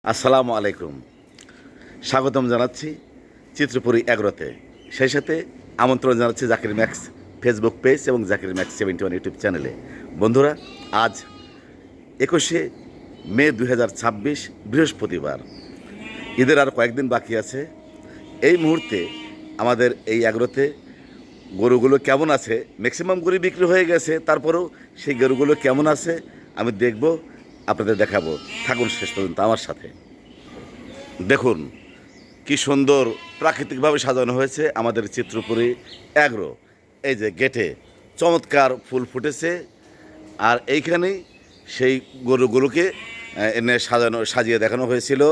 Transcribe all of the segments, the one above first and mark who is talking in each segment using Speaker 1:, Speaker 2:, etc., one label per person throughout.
Speaker 1: আসসালামু আলাইকুম। স্বাগতম জানাচ্ছি চিত্রপুরী এগ্রোতে। সেই সাথে আমন্ত্রণ জানাচ্ছি জাকির ম্যাক্স ফেসবুক পেজ এবং জাকির ম্যাক্স 71 ইউটিউব চ্যানেলে। বন্ধুরা, আজ 21শে মে 2026 বৃহস্পতিবার। ঈদের আর কয়েকদিন বাকি আছে। এই মুহূর্তে আমাদের এই এগ্রোতে গরুগুলো কেমন আছে, ম্যাক্সিমাম গরু বিক্রি হয়ে গেছে, তারপরেও সেই গরুগুলো কেমন আছে আমি দেখব, আপনাদের দেখাবো। থাকুন শেষ পর্যন্ত আমার সাথে। দেখুন কি সুন্দর প্রাকৃতিকভাবে সাজানো হয়েছে আমাদের চিত্রপুরী অ্যাগ্রো। এই যে গেটে চমৎকার ফুল ফুটেছে, আর এইখানেই সেই গরুগুলোকে এনে সাজিয়ে দেখানো হয়েছিল,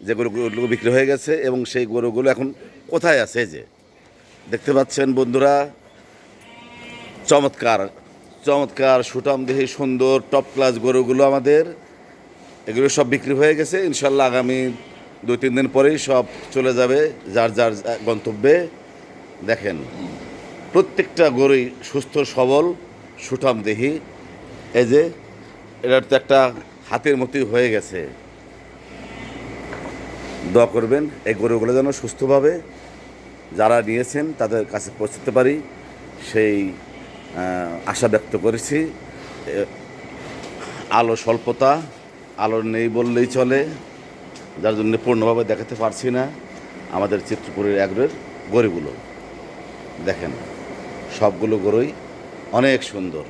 Speaker 1: যে গরুগুলো বিক্রি হয়ে গেছে এবং সেই গরুগুলো এখন কোথায় আছে। এই যে দেখতে পাচ্ছেন বন্ধুরা, চমৎকার চমৎকার সুঠামদেহী সুন্দর টপ ক্লাস গরুগুলো আমাদের, এগুলো সব বিক্রি হয়ে গেছে। ইনশাল্লাহ আগামী 2-3 দিন পরেই সব চলে যাবে যার যার গন্তব্যে। দেখেন প্রত্যেকটা গরুই সুস্থ সবল সুঠামদেহী। এই যে এটার তো একটা হাতের মতোই হয়ে গেছে। দোয়া করবেন এই গরুগুলো যেন সুস্থভাবে যারা নিয়েছেন তাদের কাছে পৌঁছতে পারি, সেই আশা ব্যক্ত করেছি। আলো স্বল্পতা, আলো নেই বললেই চলে, যার জন্য পূর্ণভাবে দেখাতে পারছি না আমাদের চিত্রপুরের অ্যাগ্রোর গরুগুলো। দেখেন সবগুলো গরুই অনেক সুন্দর।